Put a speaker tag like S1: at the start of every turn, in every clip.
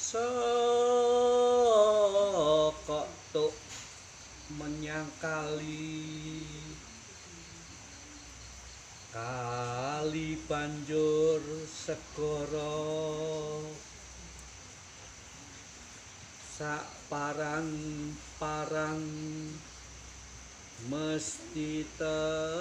S1: Sokok tuk menyang kali banjur segara sak parang mesti tekani.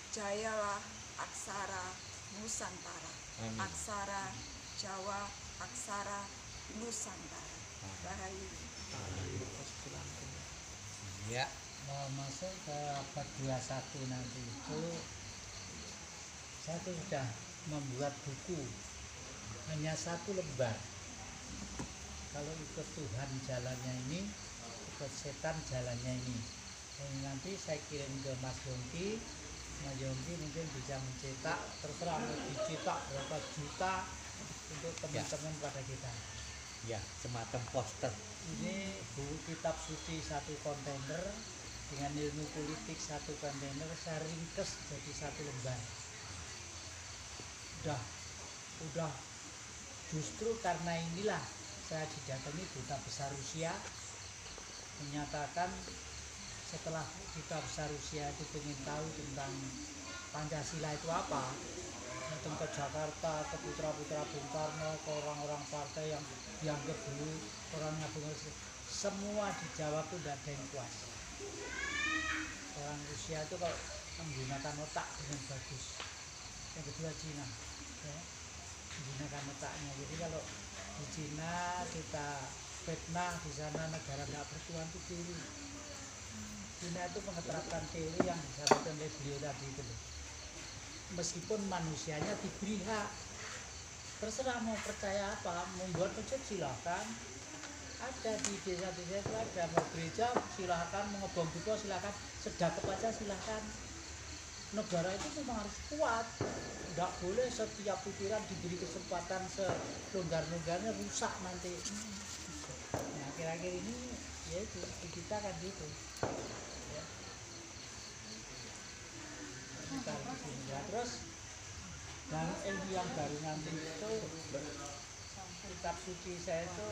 S2: Jayalah aksara Nusantara. Aksara Jawa, aksara Nusantara. Rahayu.
S3: Ya, mau masuk ke abad 21 nanti itu saya tuh sudah membuat buku hanya 1 lembar. Kalau ikut Tuhan jalannya ini, ikut setan jalannya ini. Dan nanti saya kirim ke Mas Yongki. Mas Yongki mungkin bisa mencetak, terserah mau dicetak berapa juta untuk teman-teman pada kita.
S1: Ya, semacam poster.
S3: Ini buku kitab suci 1 kontainer dengan ilmu politik 1 kontainer, saya ringkes jadi 1 lembar. Udah justru karena inilah saya didatangi Duta Besar Rusia menyatakan setelah Duta Besar Rusia itu ingin tahu tentang Pancasila itu apa, datang ke Jakarta, ke putra-putra Bung Karno, ke orang-orang partai yang dianggap dulu orangnya Bung Karno, semua dijawab itu tidak ada yang puas. Orang Rusia itu kalau menggunakan otak dengan bagus. Yang kedua Cina, ya, menggunakan otaknya. Jadi kalau di Cina kita fitnah, di sana negara nggak bertuan itu kiri. Cina itu menerapkan teori yang disampaikan oleh beliau tadi itu. Meskipun manusianya diberi hak, terserah mau percaya apa, membuat masjid silahkan, ada di desa-desa itu ada, mau gereja silahkan, mau ngebom juga silahkan, sedekah aja silahkan. Negara itu memang harus kuat, tidak boleh setiap pikiran diberi kesempatan selonggar-longgarnya rusak nanti. Nah akhir-akhir ini ya itu di kita kan gitu. Ya. Kita di sini ya. Terus dan ilmu yang baru nanti itu kitab suci saya itu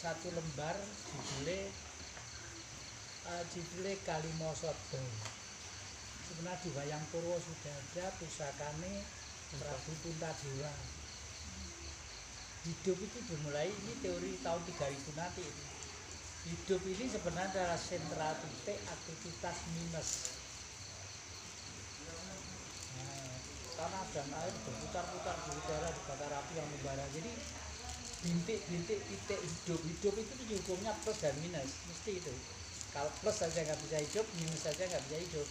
S3: 1 lembar judulnya Kalimosodo. Sebenarnya di Wayang Purwo sudah ada pusakane Prabu Puntadewa. Hidup itu dimulai, ini teori tahun 3000 nanti itu. Hidup ini sebenarnya adalah sentra titik aktivitas minus. Nah, tanah dan air berputar-putar di udara, dibakar api yang membara. Jadi bintik-bintik titik hidup itu hukumnya plus dan minus, mesti itu. Kalau plus saja nggak bisa hidup, minus saja nggak bisa hidup.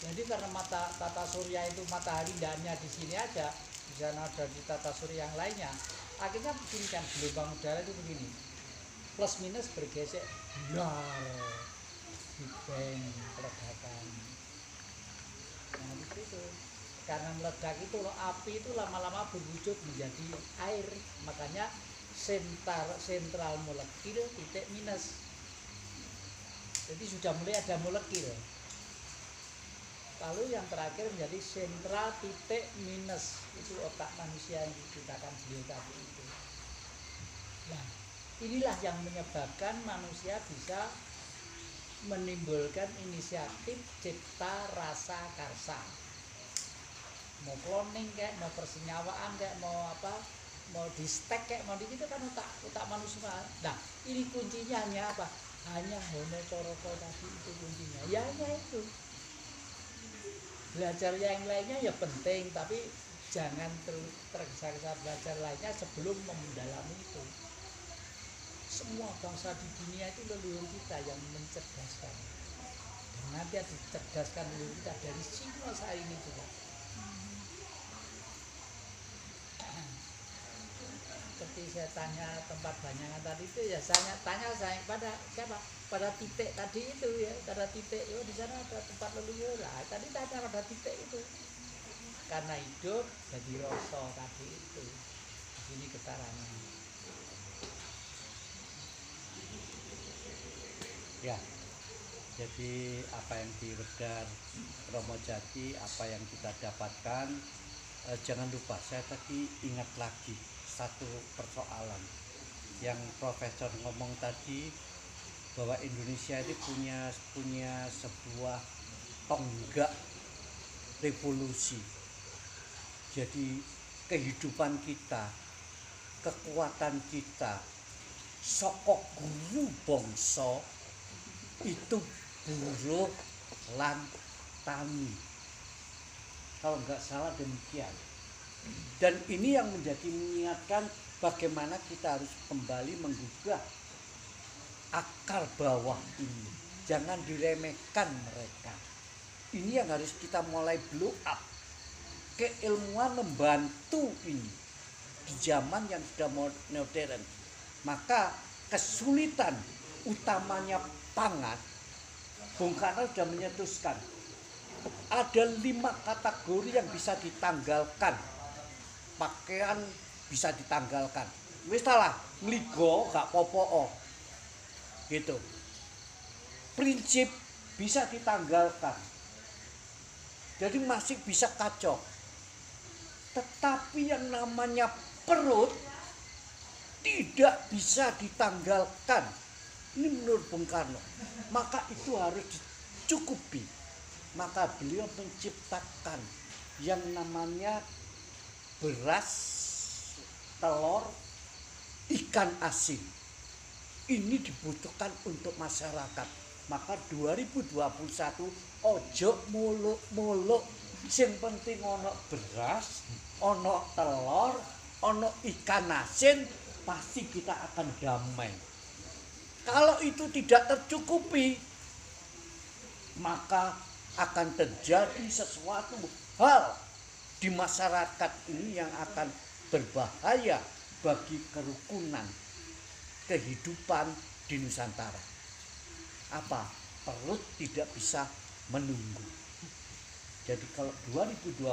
S3: Jadi karena tata surya itu matahari tidak hanya di sini aja, di sana ada di tata surya yang lainnya. Akhirnya bikinkan gelombang udara itu begini, plus minus bergesek, biar Big Bang, peledakan. Nah itu karena meledak itu loh, api itu lama-lama berwujud menjadi air, makanya sentral molekul titik minus. Jadi sudah mulai ada molekul. Lalu yang terakhir menjadi sentral titik minus, itu otak manusia yang diceritakan beliau tadi itu. Nah, inilah yang menyebabkan manusia bisa menimbulkan inisiatif cipta rasa karsa. Mau cloning kayak, mau persenyawaan kayak, mau apa, mau di stack kayak, mau di gitu kan otak manusia. Nah, ini kuncinya hanya apa? Hanya Hono Coroko tadi itu kuncinya. Ya hanya itu. Belajar yang lainnya ya penting, tapi jangan tergesa-gesa belajar lainnya sebelum mendalami itu. Semua bangsa di dunia itu leluhur kita yang mencerdaskan. Dan nanti dicerdaskan leluhur kita dari Singosari ini juga. Seperti saya tanya tempat banyangan tadi itu ya, saya pada siapa? Pada titik tadi itu ya, pada titik di sana ada tempat leluhur lah. Tadi tanya pada titik itu. Karena hidup jadi rasa tadi itu. Di sini getarannya.
S1: Ya, jadi apa yang di Wedar Romojati, apa yang kita dapatkan, jangan lupa saya tadi ingat lagi satu persoalan yang Profesor ngomong tadi, bahwa Indonesia itu punya sebuah tonggak revolusi. Jadi kehidupan kita, kekuatan kita, sokok guru bangsa itu buruh lan tani. Kalau nggak salah demikian. Dan ini yang menjadi mengingatkan bagaimana kita harus kembali menggugah akar bawah ini. Jangan diremehkan mereka. Ini yang harus kita mulai blow up. Keilmuan membantu ini di zaman yang sudah modern. Maka kesulitan utamanya pangan, Bung Karno sudah menyetuskan ada 5 kategori yang bisa ditanggalkan. Pakaian bisa ditanggalkan. Wis lah, ngligo gak popo. Gitu. Prinsip bisa ditanggalkan. Jadi masih bisa kacau. Tetapi yang namanya perut tidak bisa ditanggalkan. Ini menurut Bung Karno. Maka itu harus dicukupi. Maka beliau menciptakan yang namanya beras, telur, ikan asin. Ini dibutuhkan untuk masyarakat. Maka 2021 ojo muluk-muluk. Sing penting ono beras, ono telur, ono ikan asin, pasti kita akan damai. Kalau itu tidak tercukupi, maka akan terjadi sesuatu hal di masyarakat ini yang akan berbahaya bagi kerukunan kehidupan di Nusantara. Apa? Perut tidak bisa menunggu. Jadi kalau 2021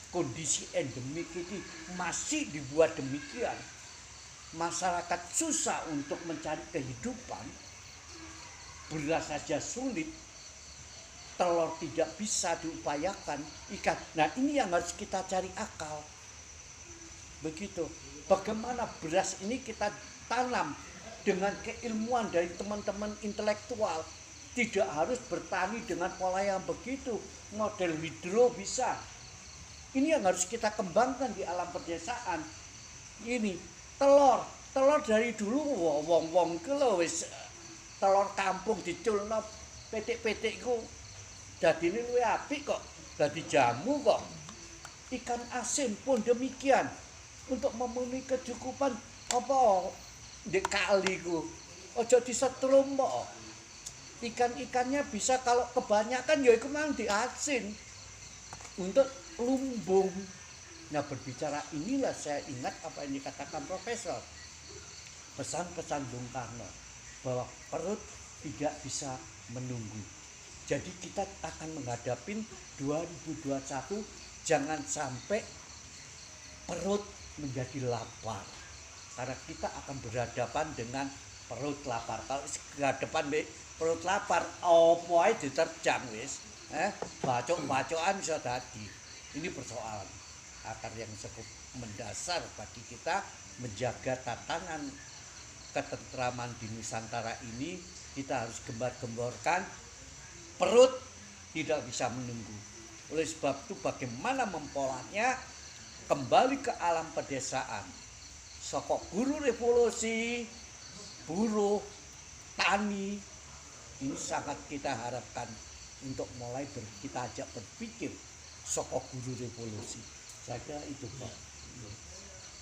S1: kondisi endemik ini masih dibuat demikian, masyarakat susah untuk mencari kehidupan, beras saja sulit, telur tidak bisa diupayakan, ikan. Nah ini yang harus kita cari akal. Begitu. Bagaimana beras ini kita tanam dengan keilmuan dari teman-teman intelektual. Tidak harus bertani dengan pola yang begitu. Model hidro bisa. Ini yang harus kita kembangkan di alam pedesaan. Ini telur dari dulu wong-wong ke lho wis telur kampung diculno petik-petik ku. Jadi ini luwih apik kok, jadi jamu kok. Ikan asin pun demikian. Untuk memenuhi kecukupan apa di kali ku. Ojo disetrum kok. Ikan-ikannya bisa kalau kebanyakan ya iku mang diasin. Untuk lumbung Nah, berbicara inilah saya ingat apa yang dikatakan Profesor. Pesan-pesan Bung Karno bahwa perut tidak bisa menunggu. Jadi kita akan menghadapi 2021, jangan sampai perut menjadi lapar. Karena kita akan berhadapan dengan perut lapar. Kalau berhadapan perut lapar, apa ae diterjang wis. Bacok-bacokan iso dadi. Ini persoalan akar yang cukup mendasar bagi kita menjaga tatanan ketentraman di Nusantara ini. Kita harus gembar-gemborkan perut tidak bisa menunggu. Oleh sebab itu bagaimana mempolanya kembali ke alam pedesaan. Sokok buruh revolusi, buruh, tani, ini sangat kita harapkan untuk mulai kita ajak berpikir sokok buruh revolusi. Saya kira itu Pak.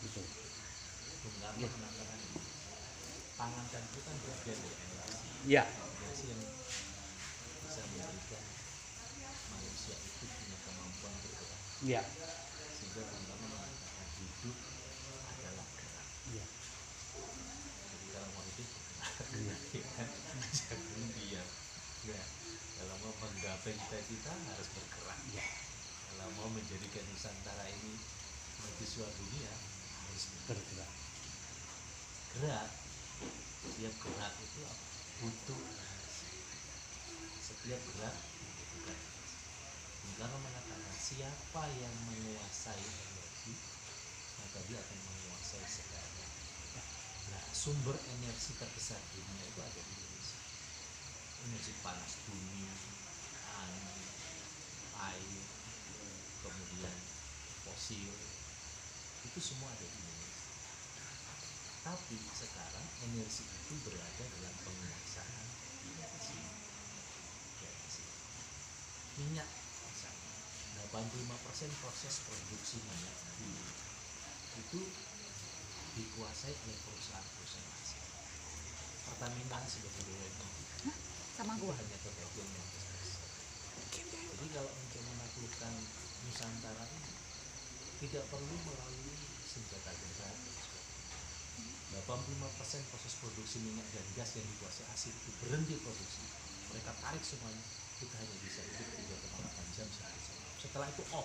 S1: Itu.
S4: Ya. Pangan dan itu kan bagian dari energi.
S1: Ya.
S4: Energi yang bisa memberikan manusia itu punya kemampuan bergerak.
S1: Ya.
S4: Sehingga Bung mengatakan hidup adalah gerak.
S1: Ya.
S4: Jadi kalau mau hidup bergerak,
S1: Ya.
S4: kan? Jangan diam. Ya. Kalau mau menggapai cita-cita harus bergerak.
S1: Ya.
S4: Kalau mau menjadikan Nusantara ini mercusuar dunia harus
S1: Bergerak.
S4: gerak. Setiap gerak itu butuh energi. Setiap gerak butuh energi. Bung Karno mengatakan siapa yang menguasai energi maka dia akan menguasai segalanya. Nah, sumber energi terbesar di dunia itu ada di Indonesia. Energi panas bumi, angin, air, kemudian fosil, itu semua ada di Indonesia. Tapi sekarang energi itu berada dalam penguasaan energi. Minyak misalnya 85% proses produksi minyak itu dikuasai oleh perusahaan-perusahaan asing. Pertamina sebagai BUMN
S2: Sama
S4: itu
S2: gua.
S4: hanya kebagian 15%. Jadi kalau untuk menaklukkan Nusantara ini tidak perlu melalui senjata gerak. 85% proses produksi minyak dan gas yang dikuasai asing itu berhenti produksi. Mereka tarik semuanya, kita hanya bisa hidup 3,8 jam sehari. Setelah itu off,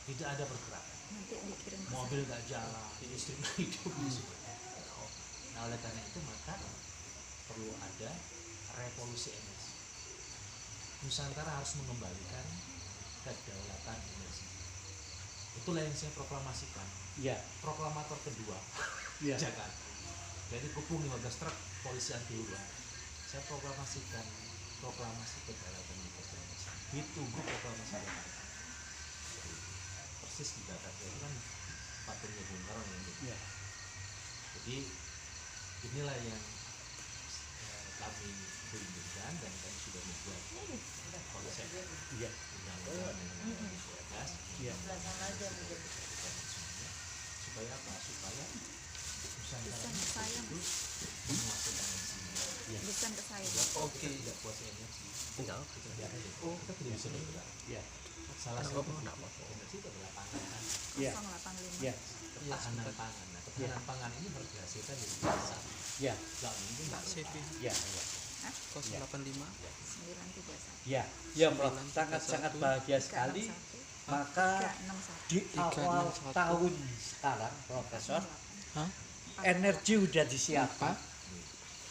S4: tidak ada pergerakan.
S2: Nanti dikirim ke
S4: Mobil nggak jalan, listrik nggak hidup. Nah oleh karena itu maka perlu ada revolusi energi. Nusantara harus mengembalikan kedaulatan energi. Itulah yang saya proklamasikan.
S1: Ya.
S4: Proklamator kedua.
S1: Ya.
S4: Jakarta. Jadi kupung 15 truk polisi anti hura. Saya proklamasikan proklamasi kedaulatan energi. Ditunggu proklamasi Jakarta. Persis di Jakarta itu kan patungnya Bung Karno ini.
S1: Ya.
S4: Jadi inilah yang kami inginkan dan kami sudah membuat konsep
S1: Ya.
S4: undang-undang dengan gas.
S1: Ya.
S4: Supaya apa? Supaya Nusantara
S2: Pesan ke saya,
S4: itu menguasai energi.
S2: Pesan ke saya.
S4: Oke, tidak kuasai energi. Kita tidak bisa bergerak.
S1: Ya.
S4: Salah satu energi itu adalah pangan.
S1: Ya.
S2: 085.
S1: Ya.
S4: Ketahanan pangan. Nah, ketahanan pangan ini harus dihasilkan dari desa.
S1: Ya.
S4: Nggak mungkin nggak lupa.
S1: Ya.
S5: 085
S2: 931.
S1: Ya. Ya, Prof. Sangat-sangat bahagia sekali.
S2: 361.
S1: Maka
S2: 361.
S1: di awal
S5: 361.
S1: tahun sekarang, Profesor,
S2: 368.
S5: Hah?
S1: energi udah disiapkan.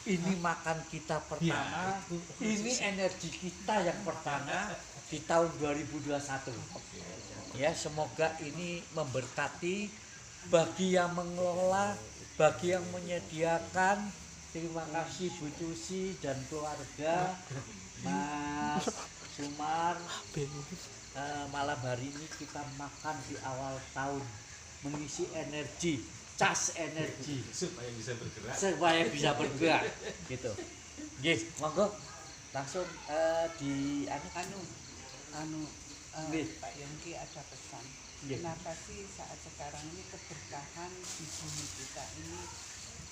S1: Ini makan kita pertama, ini energi kita yang pertama di tahun 2021. Ya, semoga ini memberkati bagi yang mengelola, bagi yang menyediakan. Terima kasih Bu Tusi dan keluarga, Mas Sumar. Malam hari ini kita makan di awal tahun, mengisi energi, cas energi
S4: Supaya bisa bergerak.
S1: supaya bisa bergerak gitu. Nggih, monggo langsung di Nggih.
S6: Pak Yongki ada pesan.
S1: Nggih.
S6: Kenapa sih saat sekarang ini keberkahan di bumi kita ini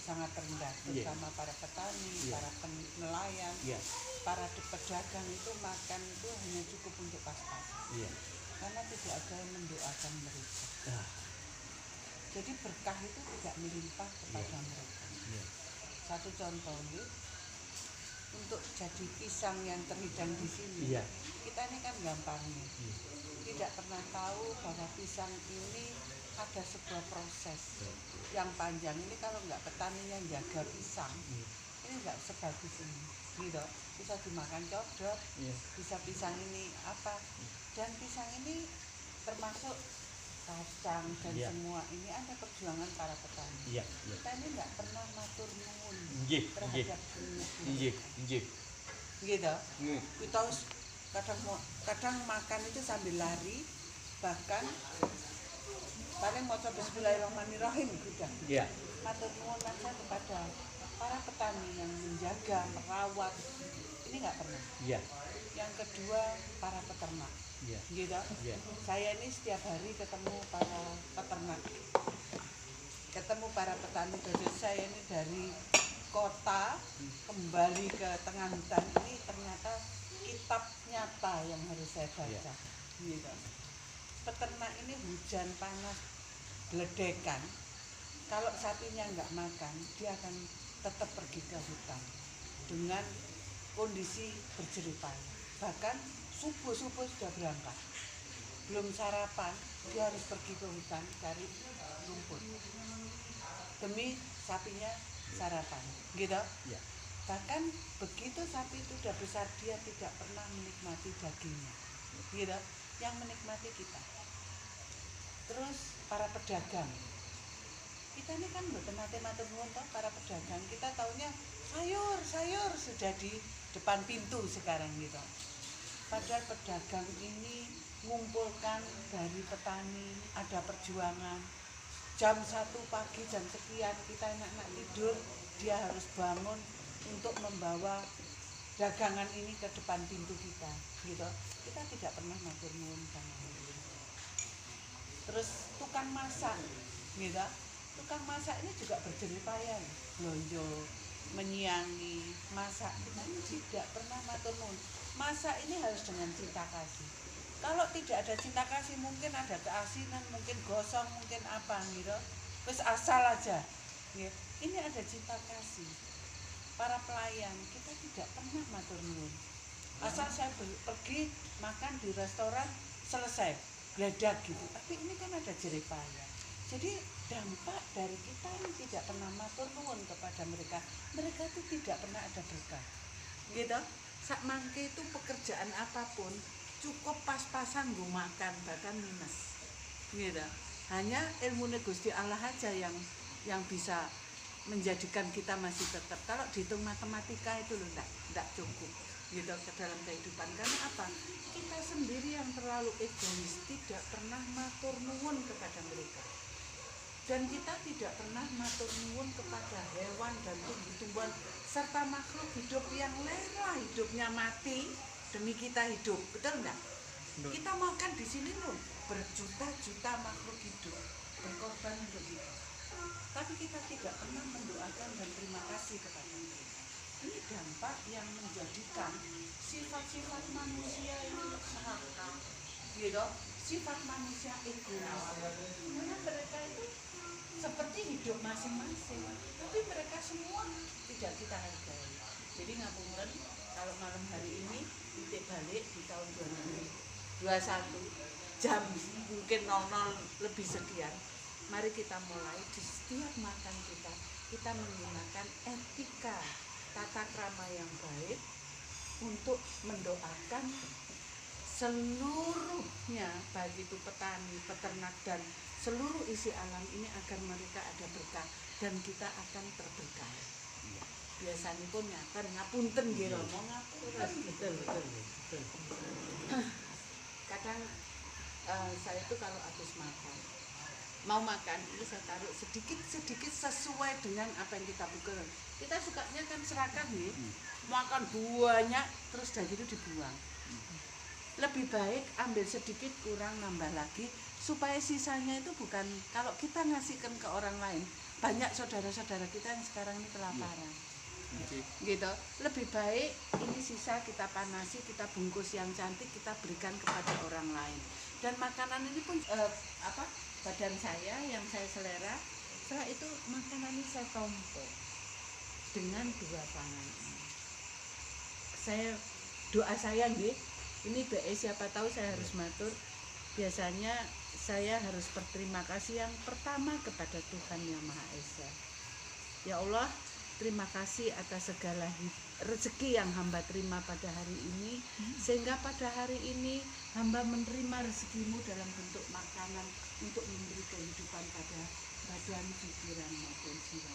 S6: sangat rendah,
S1: Iya.
S6: terutama para petani,
S1: Iya.
S6: para nelayan,
S1: Iya,
S6: para pedagang itu makan itu hanya cukup untuk pas-pasan.
S1: iya.
S6: karena tidak ada yang mendoakan mereka. Jadi berkah itu tidak melimpah kepada mereka. Satu contoh, untuk jadi pisang yang terhidang di sini, kita ini kan gampangnya tidak pernah tahu bahwa pisang ini ada sebuah proses yang panjang. Ini kalau nggak petaninya jaga pisang, ini nggak sebagus ini, gitu. Bisa dimakan codot, bisa pisang ini apa, dan pisang ini termasuk kacang dan semua ini ada perjuangan para petani. Kita ini nggak pernah matur nuwun terhadap dunia. Gitu. Kita kadang makan itu sambil lari, bahkan paling mau coba bismillahirrahmanirrahim udah. Matur nuwun saja kepada para petani yang menjaga, merawat. Ini nggak pernah. Yang kedua, para peternak. Gitu. Saya ini setiap hari ketemu para peternak, ketemu para petani. Jadi saya ini dari kota kembali ke tengah hutan ini ternyata kitab nyata yang harus saya baca. Gitu. Peternak ini hujan panas geledekan, kalau sapinya nggak makan dia akan tetap pergi ke hutan dengan kondisi berjeripaya. Bahkan subuh-subuh sudah berangkat, belum sarapan dia harus pergi ke hutan cari rumput demi sapinya sarapan, gitu. Bahkan begitu sapi itu sudah besar dia tidak pernah menikmati dagingnya, gitu. Yang menikmati kita. Terus para pedagang, kita ini kan mati-mati nuwun toh, para pedagang kita taunya sayur sudah di depan pintu sekarang gitu. Padahal pedagang ini mengumpulkan dari petani, ada perjuangan. Jam 1 pagi, jam sekian kita enak-enak tidur, dia harus bangun untuk membawa dagangan ini ke depan pintu kita, gitu. Kita tidak pernah matur nuwun sama dia. Terus tukang masak, gitu. Tukang masak ini juga berjeripaya, blonjo, menyiangi, masak. Kita tidak pernah matur nuwun. Masak ini harus dengan cinta kasih. Kalau tidak ada cinta kasih, mungkin ada keasinan, mungkin gosong, mungkin apa gitu. Terus asal aja. Ya. Ini ada cinta kasih. Para pelayan, kita tidak pernah matur nuwun. Asal saya pergi makan di restoran, selesai, geledak gitu. Tapi ini kan ada jeripaya. Jadi dampak dari kita ini tidak pernah matur nuwun kepada mereka. Mereka itu tidak pernah ada berkah. Gitu. Sak mangke itu pekerjaan apapun cukup pas-pasan gue makan, bahkan minus. Gitu. Hanya ilmu Gusti Allah aja yang bisa menjadikan kita masih tetap. Kalau dihitung matematika itu loh enggak cukup gitu ke dalam kehidupan. Karena apa? Kita sendiri yang terlalu egois, tidak pernah matur nuwun kepada mereka. Dan kita tidak pernah matur nuwun kepada hewan dan tumbuh-tumbuhan serta makhluk hidup yang rela hidupnya mati demi kita hidup. Betul enggak? Kita makan di sini loh, berjuta-juta makhluk hidup berkorban untuk kita. Tapi kita tidak pernah mendoakan dan terima kasih kepada mereka. Ini dampak yang menjadikan sifat-sifat manusia ini serakah, gitu. Sifat manusia egois. Karena mereka itu seperti hidup masing-masing, tapi mereka semua tidak kita hargai. Jadi ngapunten, kalau malam hari ini titik balik di tahun 2021 jam mungkin 00 lebih sekian, mari kita mulai di setiap makan kita menggunakan etika tata krama yang baik untuk mendoakan seluruhnya, baik itu petani, peternak dan seluruh isi alam ini agar mereka ada berkah dan kita akan terberkah. Biasanya pun ngapunten nggih Romo, ngapunten. Betul. Kadang saya itu kalau habis mau makan itu saya taruh sedikit sesuai dengan apa yang kita butuhkan. Kita sukanya kan serakah nih, makan banyak terus dah gitu dibuang. Lebih baik ambil sedikit, kurang nambah lagi, supaya sisanya itu bukan, kalau kita ngasihkan ke orang lain, banyak saudara-saudara kita yang sekarang ini kelaparan. Gitu. Lebih baik ini sisa kita panasi, kita bungkus yang cantik, kita berikan kepada orang lain. Dan makanan ini pun badan saya yang saya selera, setelah itu makanan ini saya tompo dengan 2 tangan ini. Doa saya nggih, ini BE siapa tahu saya harus matur. Biasanya saya harus berterima kasih yang pertama kepada Tuhan Yang Maha Esa. Ya Allah, terima kasih atas segala rezeki yang hamba terima pada hari ini, sehingga pada hari ini hamba menerima rezekimu dalam bentuk makanan untuk memberi kehidupan pada badan, pikiran maupun jiwa.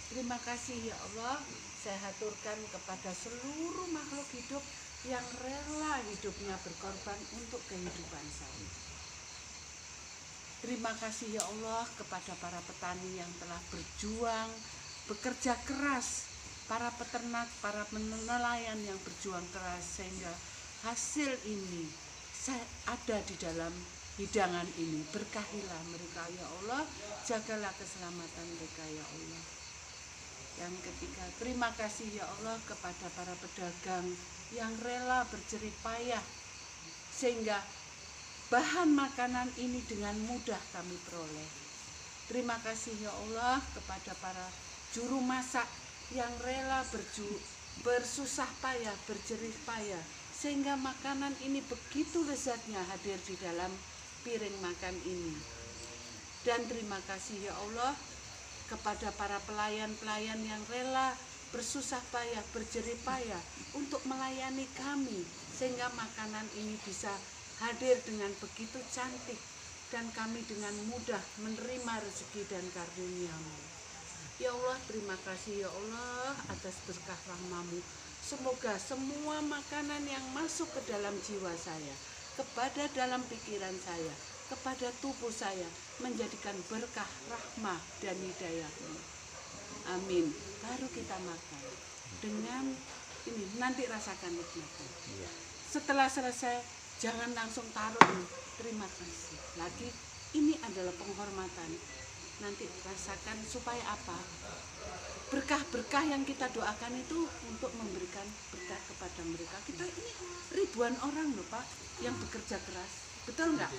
S6: Terima kasih ya Allah, saya haturkan kepada seluruh makhluk hidup yang rela hidupnya berkorban untuk kehidupan saya. Terima kasih ya Allah kepada para petani yang telah berjuang, bekerja keras, para peternak, para nelayan yang berjuang keras, sehingga hasil ini ada di dalam hidangan ini. Berkahilah mereka ya Allah, jagalah keselamatan mereka ya Allah. Yang ketiga, terima kasih ya Allah kepada para pedagang yang rela berjerih payah sehingga bahan makanan ini dengan mudah kami peroleh. Terima kasih ya Allah kepada para juru masak yang rela bersusah payah, berjerih payah sehingga makanan ini begitu lezatnya hadir di dalam piring makan ini. Dan terima kasih ya Allah kepada para pelayan-pelayan yang rela bersusah payah, berjerih payah untuk melayani kami sehingga makanan ini bisa hadir dengan begitu cantik dan kami dengan mudah menerima rezeki dan karunia-Mu. Ya Allah, terima kasih ya Allah atas berkah rahmat-Mu. Semoga semua makanan yang masuk ke dalam jiwa saya, kepada dalam pikiran saya, kepada tubuh saya menjadikan berkah rahmah dan hidayah-Mu. Amin. Baru kita makan dengan ini, nanti rasakan nikmatnya. Setelah selesai jangan langsung taruh, terima kasih. Lagi ini adalah penghormatan. Nanti rasakan supaya apa? Berkah-berkah yang kita doakan itu untuk memberikan berkah kepada mereka. Kita ini ribuan orang loh Pak yang bekerja keras. Betul nggak?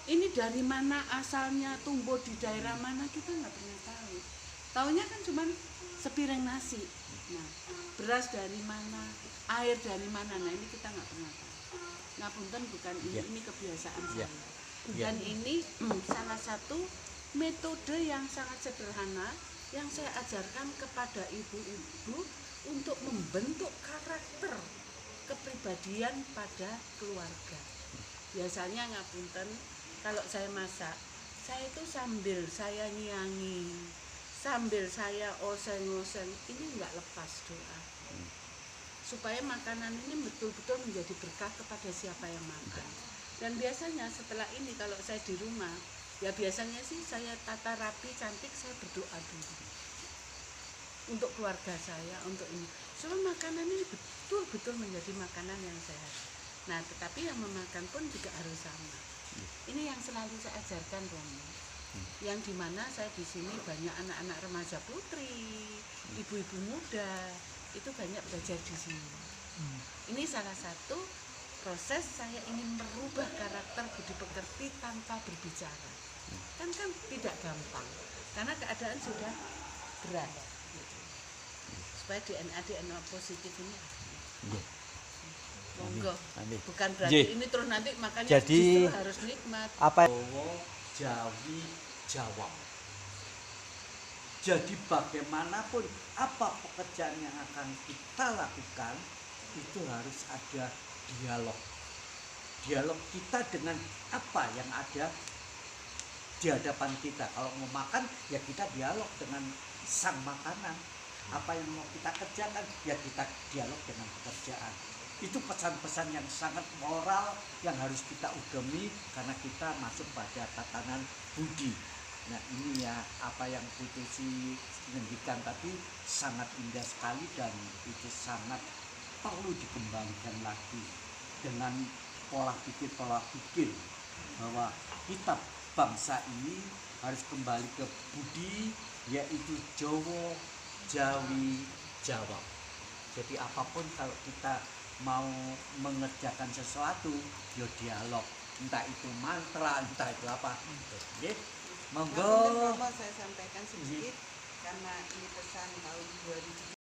S6: Ini dari mana asalnya, tumbuh di daerah mana kita nggak pernah tahu. Taunya kan cuma sepiring nasi. Nah, beras dari mana, air dari mana, nah ini kita nggak pernah tahu. Ngapunten bukan ini kebiasaan saya. Dan ini salah satu metode yang sangat sederhana yang saya ajarkan kepada ibu-ibu untuk membentuk karakter kepribadian pada keluarga. Biasanya ngapunten kalau saya masak, saya itu sambil saya nyiangi, sambil saya oseng-oseng, ini nggak lepas doa. Supaya makanan ini betul-betul menjadi berkah kepada siapa yang makan. Dan biasanya setelah ini kalau saya di rumah, ya biasanya sih saya tata rapi, cantik, saya berdoa dulu. Untuk keluarga saya, untuk ini. Supaya makanan ini betul-betul menjadi makanan yang sehat. Nah, tetapi yang memakan pun juga harus sama. Ini yang selalu saya ajarkan Romo. Yang dimana saya di sini banyak anak-anak remaja putri, ibu-ibu muda, itu banyak belajar di sini. Ini salah satu proses saya ingin merubah karakter budi pekerti tanpa berbicara. Kan tidak gampang, karena keadaan sudah berat. Supaya DNA positif ini monggo. Bukan berarti ini terus nanti makanya
S1: Jadi,
S6: justru harus nikmat.
S1: Apa Jawi Jawa. Jadi bagaimanapun apa pekerjaan yang akan kita lakukan itu harus ada dialog. Dialog kita dengan apa yang ada di hadapan kita. Kalau mau makan ya kita dialog dengan sang makanan. Apa yang mau kita kerjakan ya kita dialog dengan pekerjaan. Itu pesan-pesan yang sangat moral yang harus kita ugemi karena kita masuk pada tatanan budi. Nah ini ya apa yang Bu Tusi ngendikan tadi sangat indah sekali dan itu sangat perlu dikembangkan lagi dengan pola pikir bahwa kita bangsa ini harus kembali ke budi yaitu Jawa, Jawi, Jawa. Jadi apapun kalau kita mau mengerjakan sesuatu, yo dialog, entah itu mantra, entah itu apa. Nggih.
S6: Nah,
S1: Monggo.
S6: Romo saya sampaikan sedikit karena ini pesan tahun 2017